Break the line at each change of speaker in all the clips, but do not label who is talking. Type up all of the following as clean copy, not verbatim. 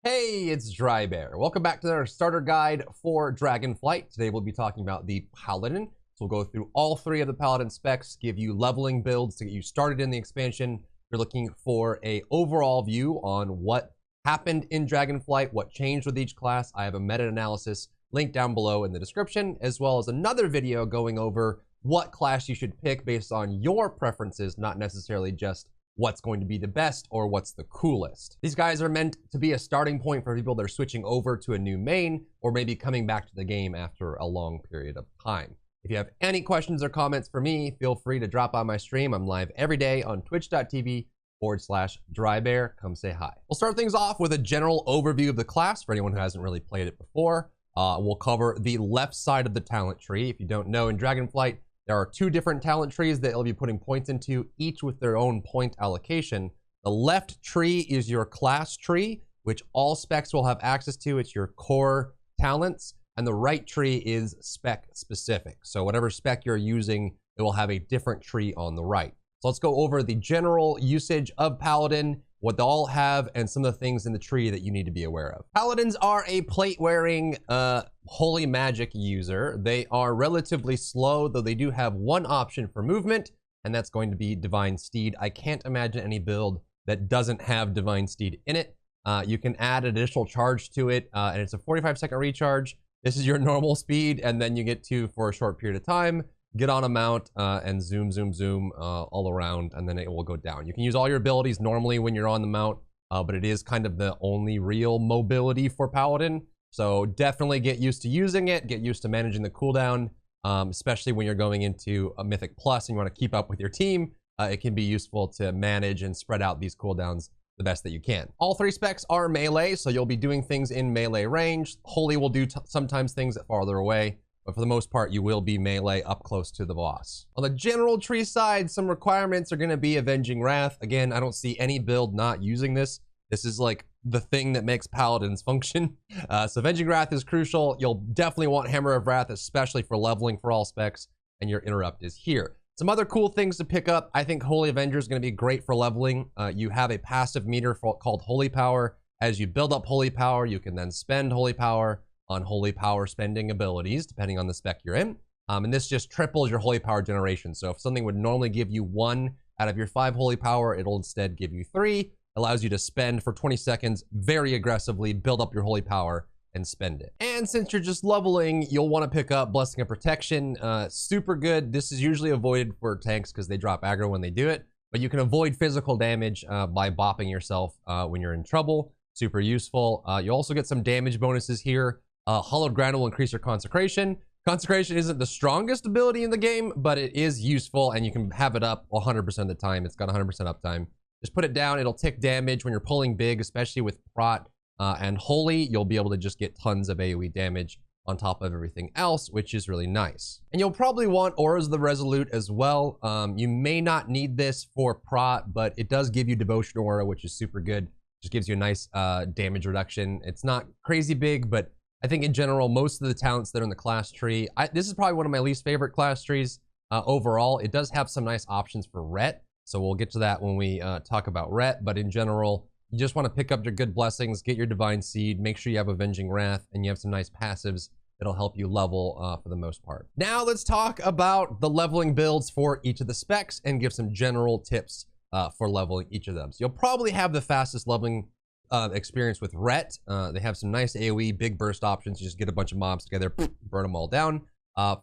Hey, it's Drybear. Welcome back to our starter guide for Dragonflight. Today we'll be talking about the Paladin. So we'll go through all three of the Paladin specs, give you leveling builds to get you started in the expansion. You're looking for an overall view on what happened in Dragonflight, what changed with each class. I have a meta-analysis linked down below in the description, as well as another video going over what class you should pick based on your preferences, not necessarily just what's going to be the best or what's the coolest. These guys are meant to be a starting point for people that are switching over to a new main or maybe coming back to the game after a long period of time. If you have any questions or comments for me, feel free to drop on my stream. I'm live every day on twitch.tv/Drybear. Come say hi. We'll start things off with a general overview of the class for anyone who hasn't really played it before. We'll cover the left side of the talent tree. If you don't know, in Dragonflight, there are two different talent trees that you'll be putting points into, each with their own point allocation. The left tree is your class tree, which all specs will have access to. It's your core talents. And the right tree is spec specific. So whatever spec you're using, it will have a different tree on the right. So let's go over the general usage of Paladin, what they all have, and some of the things in the tree that you need to be aware of. Paladins are a plate-wearing holy magic user. They are relatively slow, though they do have one option for movement, and that's going to be Divine Steed. I can't imagine any build that doesn't have Divine Steed in it. You can add additional charge to it, and it's a 45-second recharge. This is your normal speed, and then you get to, for a short period of time, get on a mount and zoom all around, and then it will go down. You can use all your abilities normally when you're on the mount, but it is kind of the only real mobility for Paladin. So definitely get used to using it, get used to managing the cooldown, especially when you're going into a Mythic Plus and you want to keep up with your team. It can be useful to manage and spread out these cooldowns the best that you can. All three specs are melee, so you'll be doing things in melee range. Holy will do sometimes things that farther away, but for the most part, you will be melee up close to the boss. On the general tree side, some requirements are going to be Avenging Wrath. Again, I don't see any build not using this. This is like the thing that makes Paladins function. So Avenging Wrath is crucial. You'll definitely want Hammer of Wrath, especially for leveling for all specs, and your Interrupt is here. Some other cool things to pick up. I think Holy Avenger is going to be great for leveling. You have a passive meter called Holy Power. As you build up Holy Power, you can then spend Holy Power on Holy Power spending abilities, depending on the spec you're in. And this just triples your Holy Power generation. So if something would normally give you 1 out of your 5 Holy Power, it'll instead give you 3. Allows you to spend for 20 seconds very aggressively, build up your Holy Power, and spend it. And since you're just leveling, you'll want to pick up Blessing of Protection. Super good. This is usually avoided for tanks because they drop aggro when they do it. But you can avoid physical damage by bopping yourself when you're in trouble. Super useful. You also get some damage bonuses here. Hollowed Ground will increase your Consecration. Consecration isn't the strongest ability in the game, but it is useful, and you can have it up 100% of the time. It's got 100% uptime. Just put it down. It'll tick damage when you're pulling big, especially with Prot and Holy. You'll be able to just get tons of AoE damage on top of everything else, which is really nice. And you'll probably want Auras of the Resolute as well. You may not need this for Prot, but it does give you Devotion Aura, which is super good. Just gives you a nice damage reduction. It's not crazy big, but I think in general, most of the talents that are in the class tree, this is probably one of my least favorite class trees overall. It does have some nice options for Ret, so we'll get to that when we talk about Ret, but in general, you just want to pick up your good blessings, get your Divine Seed, make sure you have Avenging Wrath, and you have some nice passives that'll help you level for the most part. Now let's talk about the leveling builds for each of the specs and give some general tips for leveling each of them. So you'll probably have the fastest leveling experience with Ret. They have some nice AoE, big burst options. You just get a bunch of mobs together, burn them all down.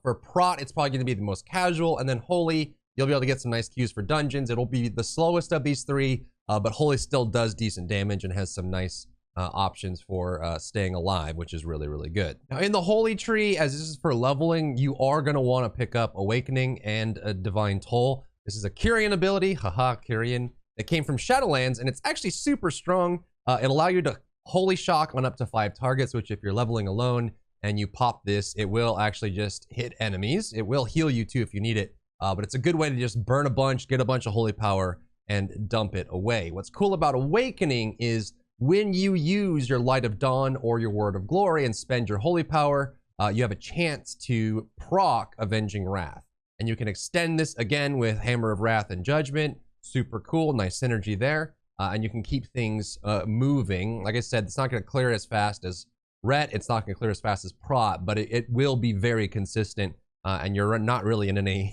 For Prot, it's probably going to be the most casual, and then Holy, you'll be able to get some nice queues for dungeons. It'll be the slowest of these three, but Holy still does decent damage and has some nice options for staying alive, which is really, really good. Now, in the Holy tree, as this is for leveling, you are going to want to pick up Awakening and a Divine Toll. This is a Kyrian ability, haha, Kyrian, that came from Shadowlands, and it's actually super strong. It'll allow you to Holy Shock on up to 5 targets, which if you're leveling alone and you pop this, it will actually just hit enemies. It will heal you too if you need it, but it's a good way to just burn a bunch, get a bunch of Holy Power, and dump it away. What's cool about Awakening is when you use your Light of Dawn or your Word of Glory and spend your Holy Power, you have a chance to proc Avenging Wrath. And you can extend this again with Hammer of Wrath and Judgment. Super cool, nice synergy there. and you can keep things moving. Like I said, it's not going to clear as fast as Ret, it's not going to clear as fast as Prot, but it will be very consistent, and you're not really in any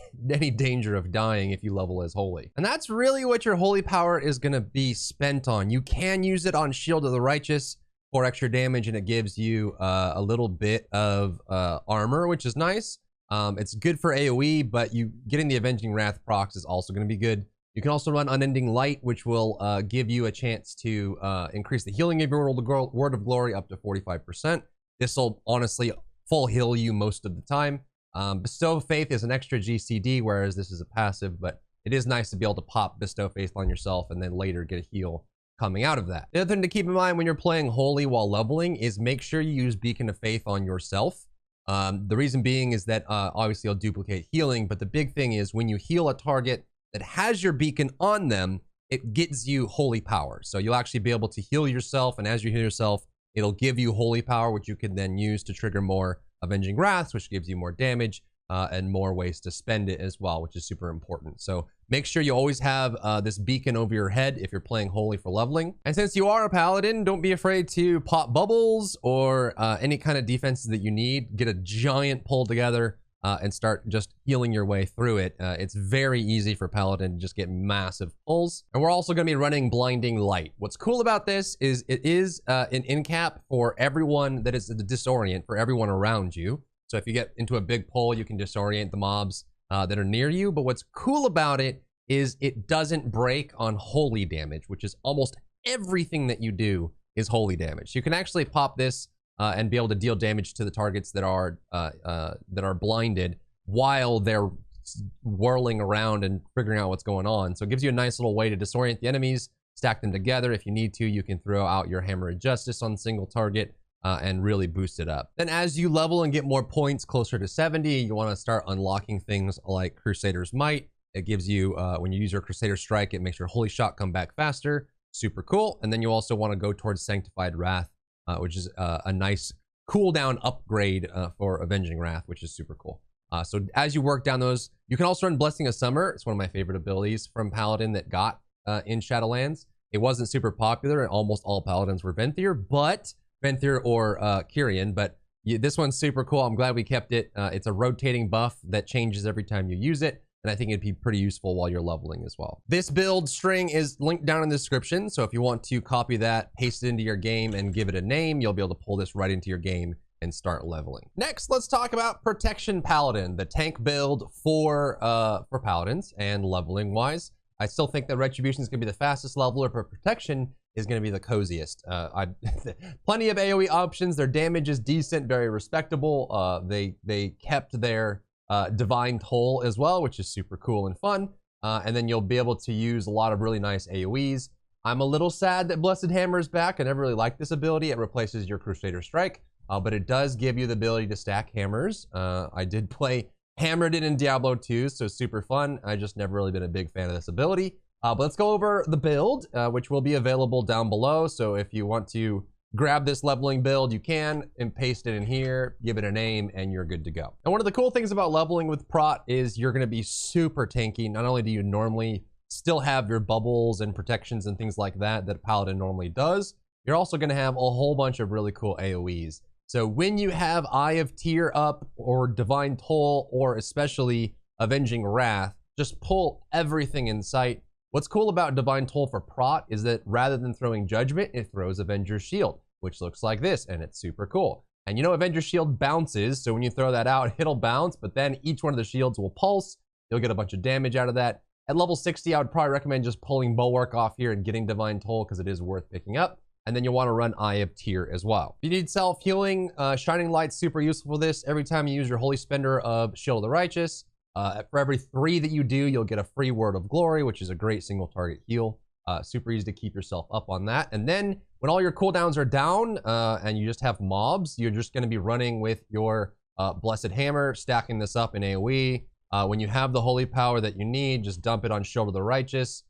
danger of dying if you level as Holy. And that's really what your Holy Power is going to be spent on. You can use it on Shield of the Righteous for extra damage, and it gives you a little bit of armor, which is nice. It's good for AoE, but you getting the Avenging Wrath procs is also going to be good. You can also run Unending Light, which will give you a chance to increase the healing of your Word of Glory up to 45%. This will honestly full heal you most of the time. Bestow Faith is an extra GCD, whereas this is a passive, but it is nice to be able to pop Bestow Faith on yourself and then later get a heal coming out of that. The other thing to keep in mind when you're playing Holy while leveling is make sure you use Beacon of Faith on yourself. The reason being is that obviously you'll duplicate healing, but the big thing is when you heal a target that has your beacon on them, it gives you holy power. So you'll actually be able to heal yourself, and as you heal yourself, it'll give you holy power, which you can then use to trigger more Avenging Wraths, which gives you more damage and more ways to spend it as well, which is super important. So make sure you always have this beacon over your head if you're playing Holy for leveling. And since you are a Paladin, don't be afraid to pop bubbles or any kind of defenses that you need. Get a giant pull together and start just healing your way through it. It's very easy for Paladin to just get massive pulls. And we're also going to be running Blinding Light. What's cool about this is it is an in-cap for everyone that is the disorient, for everyone around you. So if you get into a big pull, you can disorient the mobs that are near you. But what's cool about it is it doesn't break on holy damage, which is almost everything that you do is holy damage. So you can actually pop this and be able to deal damage to the targets that are blinded while they're whirling around and figuring out what's going on. So it gives you a nice little way to disorient the enemies, stack them together. If you need to, you can throw out your Hammer of Justice on single target and really boost it up. Then as you level and get more points closer to 70, you want to start unlocking things like Crusader's Might. It gives you, when you use your Crusader Strike, it makes your Holy Shot come back faster. Super cool. And then you also want to go towards Sanctified Wrath, which is a nice cooldown upgrade for Avenging Wrath, which is super cool. So as you work down those, you can also run Blessing of Summer. It's one of my favorite abilities from Paladin that got in Shadowlands. It wasn't super popular, and almost all Paladins were Venthyr, or Kyrian, but this one's super cool. I'm glad we kept it. It's a rotating buff that changes every time you use it, and I think it'd be pretty useful while you're leveling as well. This build string is linked down in the description, so if you want to copy that, paste it into your game, and give it a name, you'll be able to pull this right into your game and start leveling. Next, let's talk about Protection Paladin, the tank build for Paladins and leveling wise. I still think that Retribution is going to be the fastest leveler, but Protection is going to be the coziest. Plenty of AoE options. Their damage is decent, very respectable. They kept their Divine Toll as well, which is super cool and fun. And then you'll be able to use a lot of really nice AoEs. I'm a little sad that Blessed Hammer is back. I never really liked this ability. It replaces your Crusader Strike, but it does give you the ability to stack hammers. I did play Hammered it in Diablo 2, so super fun. I just never really been a big fan of this ability. But let's go over the build, which will be available down below. So if you want to grab this leveling build, you can, and paste it in here, give it a name, and you're good to go. And one of the cool things about leveling with Prot is you're going to be super tanky. Not only do you normally still have your bubbles and protections and things like that that Paladin normally does, you're also going to have a whole bunch of really cool AoEs. So when you have Eye of Tyr up, or Divine Toll, or especially Avenging Wrath, just pull everything in sight. What's cool about Divine Toll for Prot is that rather than throwing Judgment, it throws Avenger's Shield, which looks like this, and it's super cool. And you know Avenger's Shield bounces, so when you throw that out, it'll bounce, but then each one of the shields will pulse. You'll get a bunch of damage out of that. At level 60, I would probably recommend just pulling Bulwark off here and getting Divine Toll, because it is worth picking up. And then you'll want to run Eye of Tyr as well. If you need self-healing, Shining Light's super useful for this. Every time you use your Holy Spender of Shield of the Righteous, for every 3 that you do, you'll get a free Word of Glory, which is a great single target heal. Super easy to keep yourself up on that. And then when all your cooldowns are down and you just have mobs, you're just going to be running with your Blessed Hammer, stacking this up in AoE. When you have the Holy Power that you need, just dump it on Shield of the Righteous.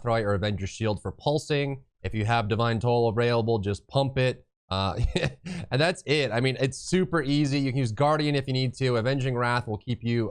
Throw out your Avenger's Shield for pulsing. If you have Divine Toll available, just pump it. And that's it. I mean, it's super easy. You can use Guardian if you need to. Avenging Wrath will keep you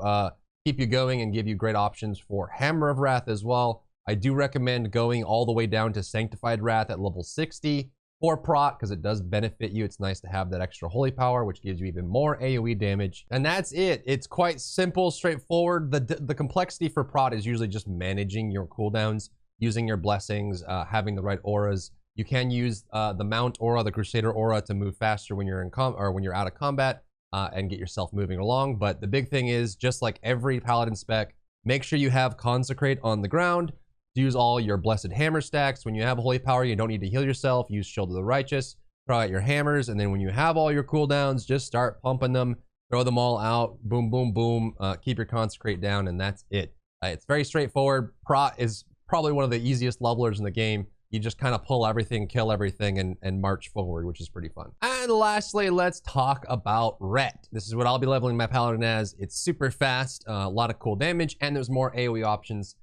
going and give you great options for Hammer of Wrath as well. I do recommend going all the way down to Sanctified Wrath at level 60 for proc, because it does benefit you. It's nice to have that extra holy power, which gives you even more AoE damage. And that's it. It's quite simple, straightforward. The complexity for prot is usually just managing your cooldowns, using your blessings, having the right auras. You can use the Mount aura, the Crusader aura, to move faster when you're in when you're out of combat and get yourself moving along. But the big thing is, just like every Paladin spec, make sure you have Consecrate on the ground. Use all your blessed hammer stacks. When you have holy power, you don't need to heal yourself. Use Shield of the Righteous. Throw out your hammers, and then when you have all your cooldowns, just start pumping them. Throw them all out. Boom, boom, boom. Keep your Consecrate down, and that's it. It's very straightforward. Prot is probably one of the easiest levelers in the game. You just kind of pull everything, kill everything, and march forward, which is pretty fun. And lastly, let's talk about Ret. This is what I'll be leveling my Paladin as. It's super fast, a lot of cool damage, and there's more AoE options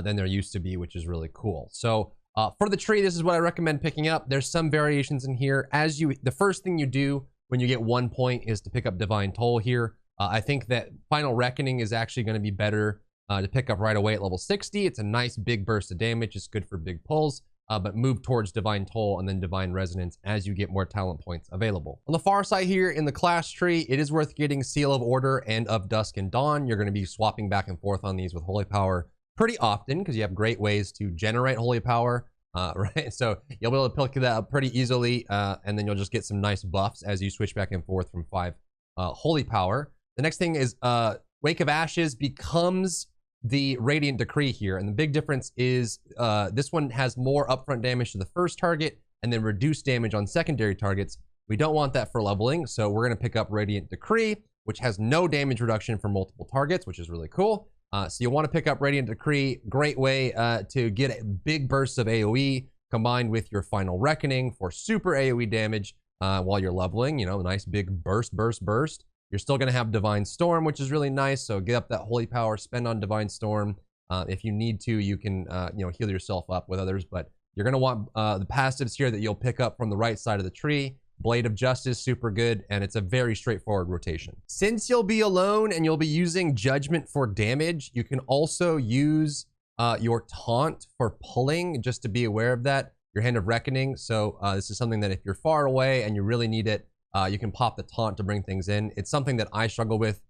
than there used to be, which is really cool. So for the tree, this is what I recommend picking up. There's some variations in here. The first thing you do when you get 1 point is to pick up Divine Toll here. I think that Final Reckoning is actually going to be better to pick up right away at level 60. It's a nice big burst of damage. It's good for big pulls. But move towards Divine Toll and then Divine Resonance as you get more talent points available. On the far side here in the class tree, it is worth getting Seal of Order and of Dusk and Dawn. You're going to be swapping back and forth on these with Holy Power pretty often, because you have great ways to generate Holy Power, right? So you'll be able to pick that up pretty easily, and then you'll just get some nice buffs as you switch back and forth from 5 Holy Power. The next thing is Wake of Ashes becomes the Radiant Decree here, and the big difference is this one has more upfront damage to the first target and then reduced damage on secondary targets. We don't want that for leveling, so we're going to pick up Radiant Decree, which has no damage reduction for multiple targets, which is really cool. So you want to pick up Radiant Decree. Great way to get big bursts of AoE combined with your Final Reckoning for super AoE damage while you're leveling. You know, nice big burst. You're still going to have Divine Storm, which is really nice. So get up that holy power, spend on Divine Storm. If you need to, you can heal yourself up with others. But you're going to want the passives here that you'll pick up from the right side of the tree. Blade of Justice, super good, and it's a very straightforward rotation. Since you'll be alone and you'll be using Judgment for damage, you can also use your Taunt for pulling, just to be aware of that. Your Hand of Reckoning. So this is something that if you're far away and you really need it, you can pop the Taunt to bring things in. It's something that I struggle with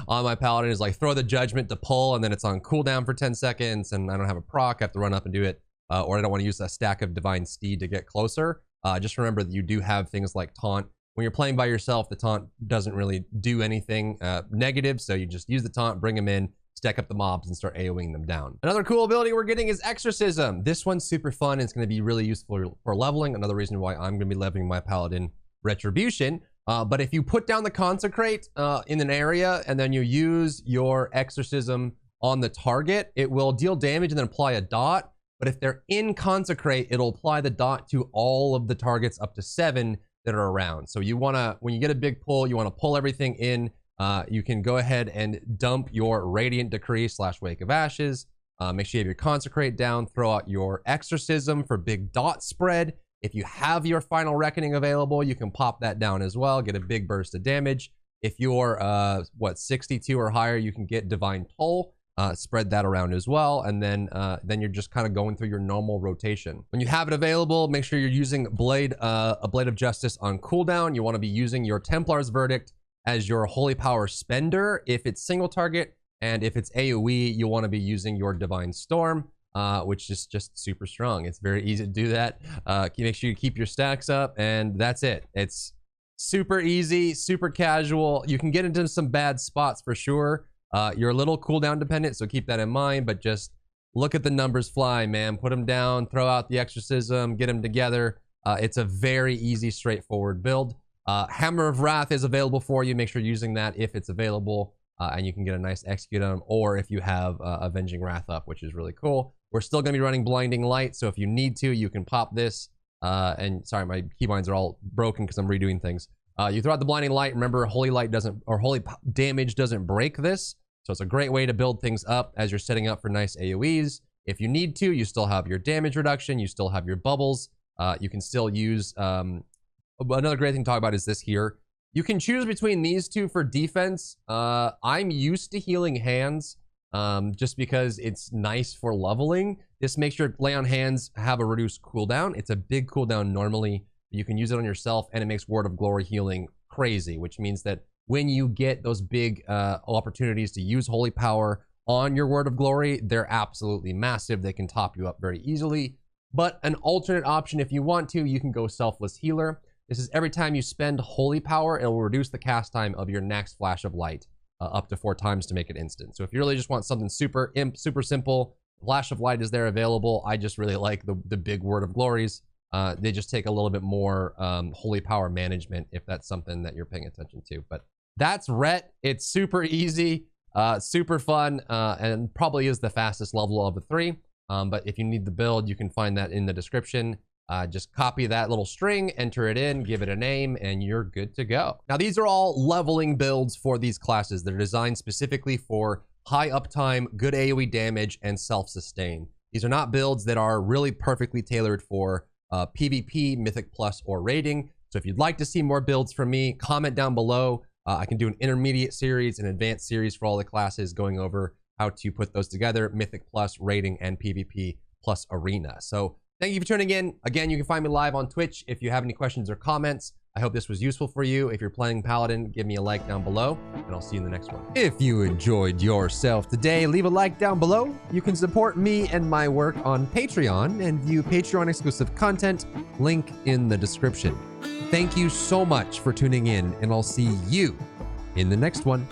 on my Paladin, is like throw the Judgment to pull, and then it's on cooldown for 10 seconds, and I don't have a proc, I have to run up and do it, or I don't want to use a stack of Divine Steed to get closer. Just remember that you do have things like Taunt. When you're playing by yourself, the Taunt doesn't really do anything negative, so you just use the Taunt, bring them in, stack up the mobs, and start AoEing them down. Another cool ability we're getting is Exorcism. This one's super fun, and it's going to be really useful for leveling. Another reason why I'm going to be leveling my Paladin Retribution. But if you put down the Consecrate in an area, and then you use your Exorcism on the target, it will deal damage and then apply a dot. But if they're in Consecrate, it'll apply the dot to all of the targets up to 7 that are around. So you want to, when you get a big pull, you want to pull everything in. You can go ahead and dump your Radiant Decree / Wake of Ashes. Make sure you have your Consecrate down. Throw out your Exorcism for big dot spread. If you have your Final Reckoning available, you can pop that down as well. Get a big burst of damage. If you're, 62 or higher, you can get Divine Toll. Spread that around as well, and then you're just kind of going through your normal rotation. When you have it available, make sure you're using a Blade of Justice on cooldown. You want to be using your Templar's Verdict as your Holy Power spender if it's single target, and if it's AoE, you want to be using your Divine Storm, which is just super strong. It's very easy to do that. Make sure you keep your stacks up, and that's it. It's super easy, super casual. You can get into some bad spots for sure. You're a little cooldown dependent, so keep that in mind, but just look at the numbers fly, man. Put them down, throw out the Exorcism, get them together. It's a very easy, straightforward build. Hammer of Wrath is available for you. Make sure you're using that if it's available, and you can get a nice execute on them, or if you have Avenging Wrath up, which is really cool. We're still going to be running Blinding Light, so if you need to, you can pop this. And sorry, my keybinds are all broken because I'm redoing things. You throw out the Blinding Light. Remember, Holy Light doesn't, or Holy Damage doesn't break this. So it's a great way to build things up as you're setting up for nice AoEs. If you need to, you still have your damage reduction. You still have your bubbles. You can still use, another great thing to talk about is this here. You can choose between these two for defense. I'm used to healing hands. just because it's nice for leveling. This makes your lay on hands have a reduced cooldown. It's a big cooldown normally. You can use it on yourself, and it makes Word of Glory healing crazy, which means that when you get those big opportunities to use Holy Power on your Word of Glory, they're absolutely massive. They can top you up very easily. But an alternate option, if you want to, you can go Selfless Healer. This is every time you spend Holy Power, it will reduce the cast time of your next Flash of Light up to 4 times to make it instant. So if you really just want something super simple, Flash of Light is there available. I just really like the big Word of Glories. They just take a little bit more Holy Power management if that's something that you're paying attention to. But that's Ret. It's super easy, super fun, and probably is the fastest level of the 3. But if you need the build, you can find that in the description. Just copy that little string, enter it in, give it a name, and you're good to go. Now, these are all leveling builds for these classes. They're designed specifically for high uptime, good AoE damage, and self-sustain. These are not builds that are really perfectly tailored for PvP, Mythic Plus, or raiding. So if you'd like to see more builds from me, comment down below. I can do an intermediate series, an advanced series for all the classes, going over how to put those together, Mythic Plus, raiding, and PvP plus arena. So thank you for tuning in. Again, you can find me live on Twitch if you have any questions or comments. I hope this was useful for you. If you're playing Paladin, give me a like down below, and I'll see you in the next one. If you enjoyed yourself today, leave a like down below. You can support me and my work on Patreon and view Patreon exclusive content, link in the description. Thank you so much for tuning in, and I'll see you in the next one.